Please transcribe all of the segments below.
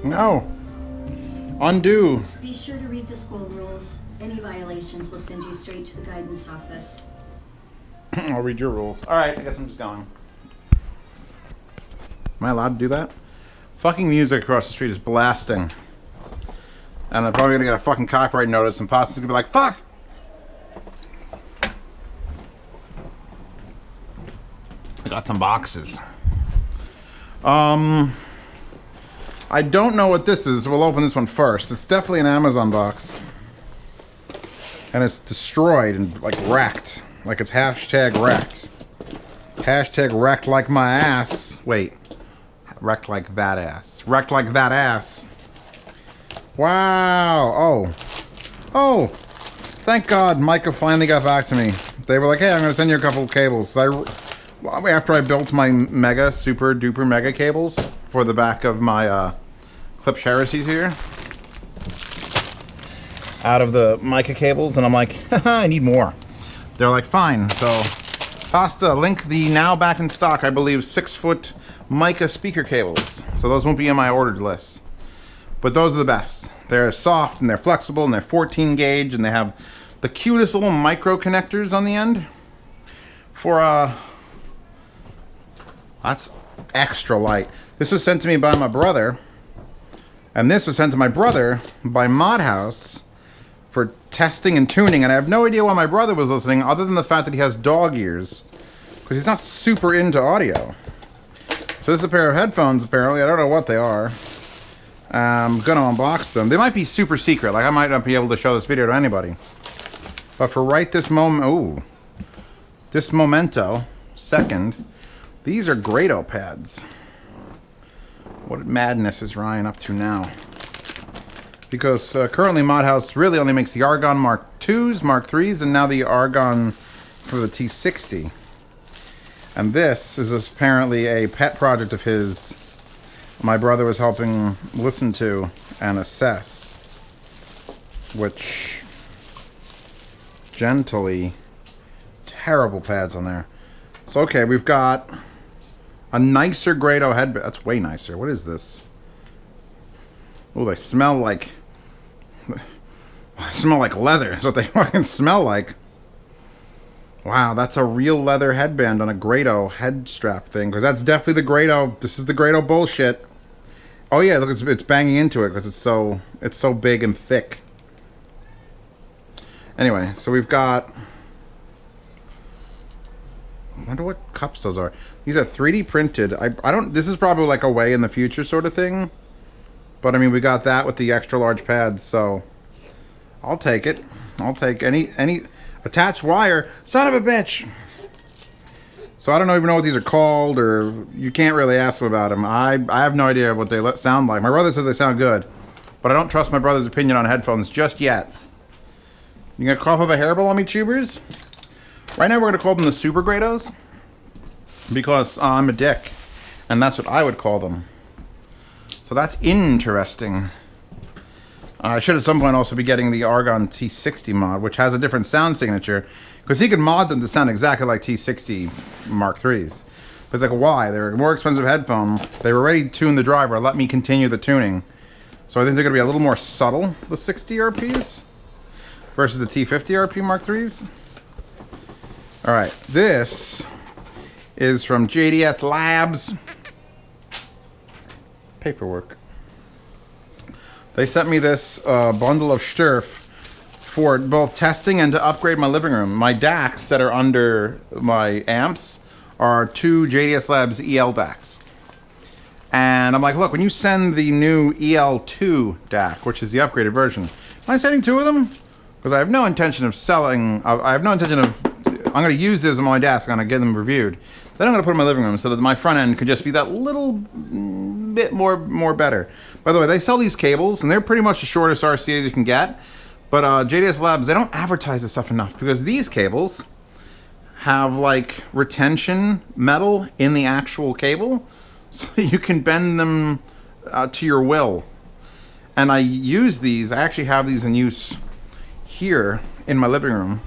No. Undo. Be sure to read the school rules. Any violations will send you straight to the guidance office. I'll read your rules. Alright, I guess I'm just going. Am I allowed to do that? Fucking music across the street is blasting. And I'm probably gonna get a fucking copyright notice and Potson's gonna be like, fuck! I got some boxes. I don't know what this is. We'll open this one first. It's definitely an Amazon box. And it's destroyed and like wrecked. Like it's hashtag wrecked. Hashtag wrecked like my ass. Wait. Wrecked like that ass. Wrecked like that ass. Wow. Oh. Oh. Thank God Micca finally got back to me. They were like, hey, I'm going to send you a couple of cables. After I built my mega, super duper mega cables for the back of my clip Cherokees here. Out of the Micca cables. And I'm like, haha, I need more. They're like, fine. So, Pasta, link the now back in stock, I believe, 6-foot Micca speaker cables. So those won't be in my ordered list. But those are the best. They're soft and they're flexible and they're 14 gauge and they have the cutest little micro connectors on the end. For, that's extra light. This was sent to me by my brother. And this was sent to my brother by Mod House for testing and tuning, and I have no idea why my brother was listening other than the fact that he has dog ears, because he's not super into audio. So this is a pair of headphones, apparently. I don't know what they are. I'm gonna unbox them. They might be super secret, like I might not be able to show this video to anybody. But for right this moment, ooh, this momento, second, these are Grado pads. What madness is Ryan up to now? Because currently Mod House really only makes the Argon Mark IIs, Mark IIIs, and now the Argon for the T60. And this is apparently a pet project of his my brother was helping listen to and assess. Which, gently, terrible pads on there. So okay, we've got a nicer Grado headband. That's way nicer. What is this? Oh, they smell like... They smell like leather. That's what they fucking smell like. Wow, that's a real leather headband on a Grado head strap thing. Because that's definitely the Grado. This is the Grado bullshit. Oh yeah, look, it's banging into it because it's so big and thick. Anyway, so we've got... I wonder what cups those are. These are 3D printed. I don't... This is probably like a way in the future sort of thing. But I mean, we got that with the extra large pads, so... I'll take it. I'll take any attached wire. Son of a bitch! So I don't even know what these are called, or you can't really ask them about them. I have no idea what they sound like. My brother says they sound good, but I don't trust my brother's opinion on headphones just yet. You gonna cough up a hairball on me, tubers? Right now we're gonna call them the Super Grados, because I'm a dick, and that's what I would call them. So that's interesting. I should at some point also be getting the Argon T60 mod, which has a different sound signature, because he can mod them to sound exactly like T60 Mark IIIs. But it's like, why? They're a more expensive headphone. They were ready to tune the driver. Let me continue the tuning. So I think they're going to be a little more subtle, the 60 RPs, versus the T50 RP Mark IIIs. Alright, this is from JDS Labs. Paperwork. They sent me this bundle of Sturf for both testing and to upgrade my living room. My DACs that are under my amps are 2 JDS Labs EL DACs. And I'm like, look, when you send the new EL2 DAC, which is the upgraded version, am I sending 2 of them? Because I have no intention of selling, I have no intention of, I'm going to use this on my desk, I'm going to get them reviewed. Then I'm going to put them in my living room so that my front end could just be that little bit more better. By the way, they sell these cables, and they're pretty much the shortest RCA you can get. But JDS Labs, they don't advertise this stuff enough, because these cables have, like, retention metal in the actual cable, so you can bend them to your will. And I use these, I actually have these in use here in my living room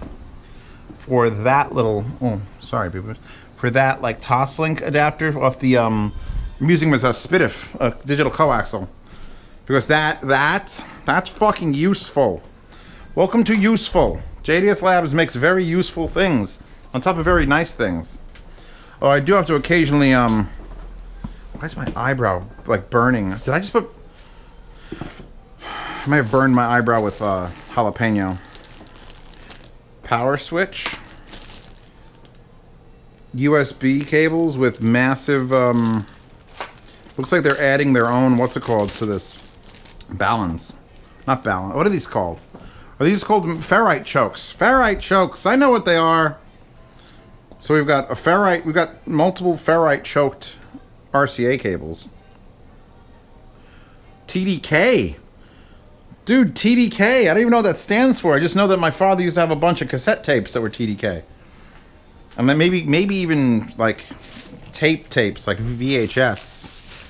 for that little, oh, sorry, people. For that, like, Toslink adapter off the, I'm using them as a SPDIF, a digital coaxial. Because that's fucking useful. Welcome to useful. JDS Labs makes very useful things on top of very nice things. Oh, I do have to occasionally why is my eyebrow like burning? Did I just put... I may have burned my eyebrow with jalapeno. Power switch. USB cables with massive looks like they're adding their own, what's it called, to this? Balance. Not balance. What are these called? Are these called ferrite chokes? Ferrite chokes. I know what they are. So we've got a ferrite, we've got multiple ferrite choked RCA cables. TDK. Dude, TDK. I don't even know what that stands for. I just know that my father used to have a bunch of cassette tapes that were TDK. And then maybe even like tapes like VHS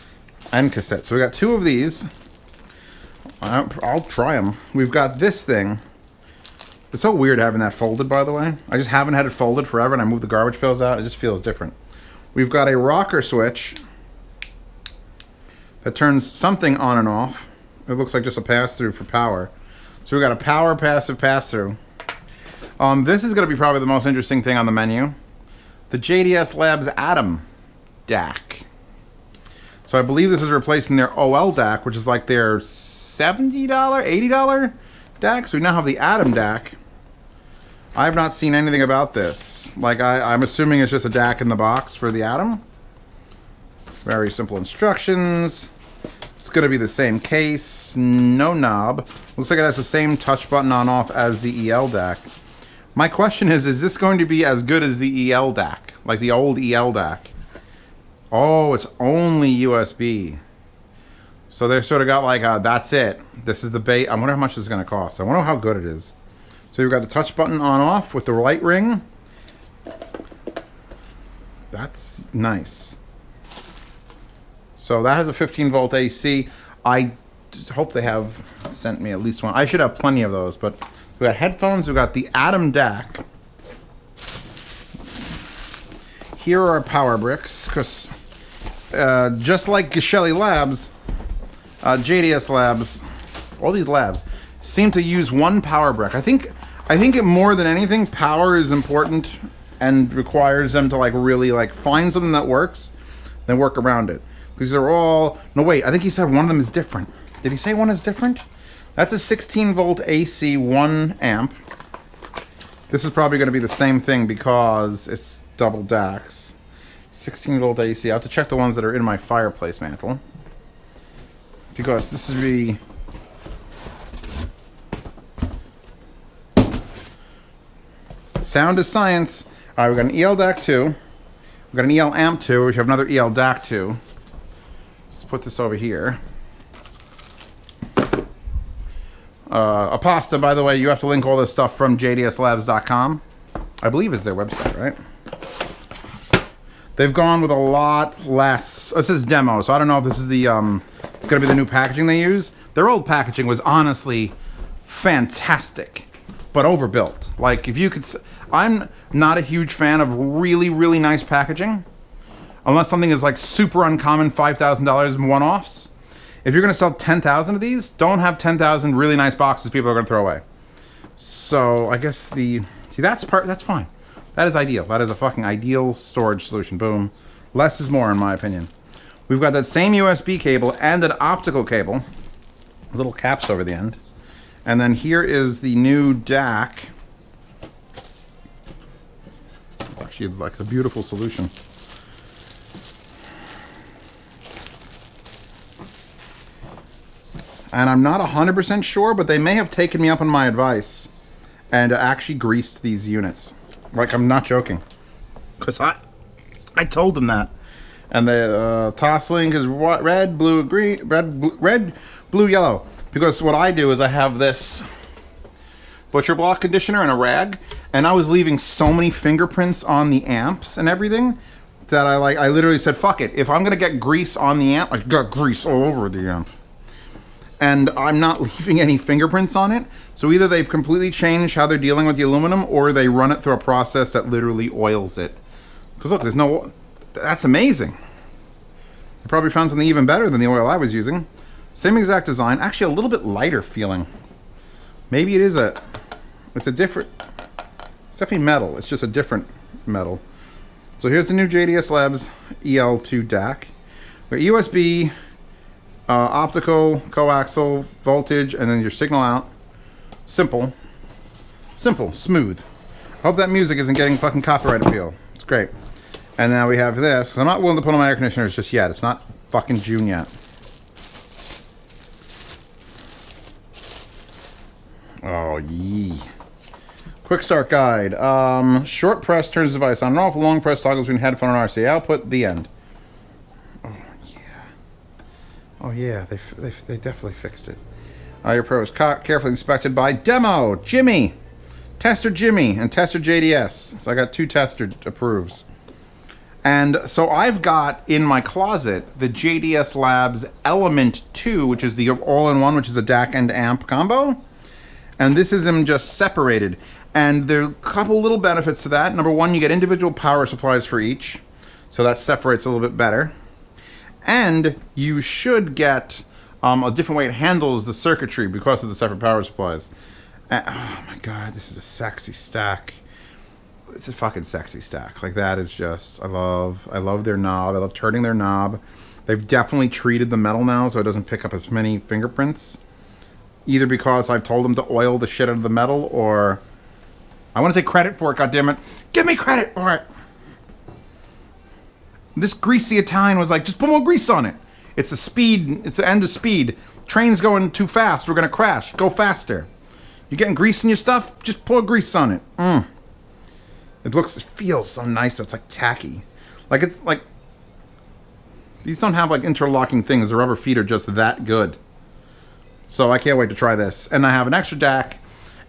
and cassette. So we got two of these. I'll try them. We've got this thing. It's so weird having that folded, by the way. I just haven't had it folded forever, and I moved the garbage pails out. It just feels different. We've got a rocker switch that turns something on and off. It looks like just a pass-through for power. So we've got a power passive pass-through. This is going to be probably the most interesting thing on the menu. The JDS Labs Atom DAC. So I believe this is replacing their OL DAC, which is like their $70, $80 DAC. So we now have the Atom DAC. I have not seen anything about this. Like, I'm assuming it's just a DAC in the box for the Atom. Very simple instructions. It's going to be the same case. No knob. Looks like it has the same touch button on off as the EL DAC. My question is this going to be as good as the EL DAC? Like the old EL DAC? Oh, it's only USB. So they sort of got like, that's it. This is the bait. I wonder how much this is going to cost. I wonder how good it is. So you've got the touch button on off with the light ring. That's nice. So that has a 15 volt AC. I hope they have sent me at least one. I should have plenty of those, but we got headphones. We got the Atom DAC. Here are our power bricks, because just like Geshelli Labs, JDS Labs, all these labs seem to use one power brick. I think it more than anything, power is important and requires them to like really like find something that works, then work around it. Because they're all, no wait, I think he said one of them is different. Did he say one is different? That's a 16 volt AC 1 amp. This is probably going to be the same thing because it's double DACs. 16 volt AC. I have to check the ones that are in my fireplace mantle. Because this is the... Sound is science. Alright, we've got an EL DAC II. We've got an EL amp II, which have another EL DAC II. Let's put this over here. Apasta, by the way, you have to link all this stuff from JDSLabs.com. I believe is their website, right? They've gone with a lot less. This is demo, so I don't know if this is the going to be the new packaging they use. Their old packaging was honestly fantastic, but overbuilt. Like, if you could... I'm not a huge fan of really, really nice packaging. Unless something is like super uncommon, $5,000 in one-offs. If you're going to sell 10,000 of these, don't have 10,000 really nice boxes people are going to throw away. So I guess the... See, that's fine. That is ideal. That is a fucking ideal storage solution. Boom. Less is more, in my opinion. We've got that same USB cable and an optical cable. Little caps over the end. And then here is the new DAC. It's actually like a beautiful solution. And I'm not 100% sure, but they may have taken me up on my advice and actually greased these units. Like, I'm not joking. Because I told them that. And the toss link is red, blue, green, red, blue, yellow. Because what I do is I have this butcher block conditioner and a rag, and I was leaving so many fingerprints on the amps and everything that I literally said, fuck it. If I'm going to get grease on the amp, I got grease all over the amp. And I'm not leaving any fingerprints on it. So either they've completely changed how they're dealing with the aluminum, or they run it through a process that literally oils it. Because look, there's no... That's amazing. I probably found something even better than the oil I was using. Same exact design. Actually, a little bit lighter feeling. Maybe it is it's a different, it's definitely metal. It's just a different metal. So here's the new JDS Labs EL2 DAC. We're USB, optical, coaxial, voltage, and then your signal out. Simple. Simple, smooth. I hope that music isn't getting fucking copyright appeal. It's great. And now we have this, because I'm not willing to put on my air conditioners just yet. It's not fucking June yet. Oh, yee. Quick start guide. Short press turns the device on and off. Long press toggles between headphone and RCA output. The end. Oh, yeah. Oh, yeah. They definitely fixed it. Your pros carefully inspected by Demo Jimmy. Tester Jimmy and Tester JDS. So I got 2 tester approves. And so I've got in my closet the JDS Labs Element 2, which is the all-in-one, which is a DAC and amp combo. And this is them just separated. And there are a couple little benefits to that. Number one, you get individual power supplies for each. So that separates a little bit better. And you should get a different way it handles the circuitry because of the separate power supplies. Oh my god, this is a sexy stack. It's a fucking sexy stack. Like, that is just, I love their knob. I love turning their knob. They've definitely treated the metal now so it doesn't pick up as many fingerprints. Either because I've told them to oil the shit out of the metal, or I want to take credit for it, goddammit. Give me credit for it! This greasy Italian was like, just put more grease on it. It's the speed, it's the end of speed. Train's going too fast, we're gonna crash. Go faster. You're getting grease in your stuff? Just pour grease on it. It feels so nice, so it's like tacky. Like, it's like, these don't have like interlocking things. The rubber feet are just that good. So I can't wait to try this. And I have an extra DAC.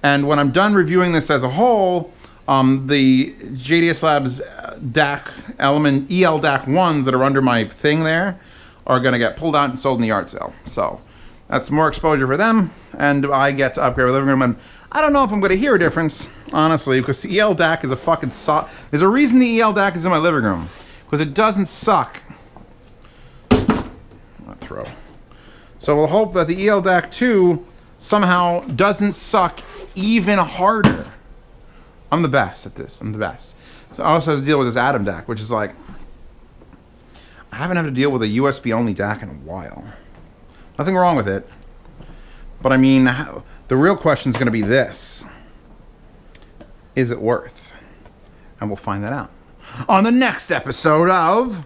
And when I'm done reviewing this as a whole, the JDS Labs DAC Element EL DAC 1s that are under my thing there are going to get pulled out and sold in the yard sale. So that's more exposure for them, and I get to upgrade my living room. And I don't know if I'm going to hear a difference, honestly, because the EL DAC is a fucking There's a reason the EL DAC is in my living room, because it doesn't suck. Throw. So we'll hope that the EL DAC II somehow doesn't suck even harder. I'm the best at this. I'm the best. So I also have to deal with this Atom DAC, which is like, I haven't had to deal with a USB-only DAC in a while. Nothing wrong with it. But I mean, the real question is going to be this. Is it worth? And we'll find that out on the next episode of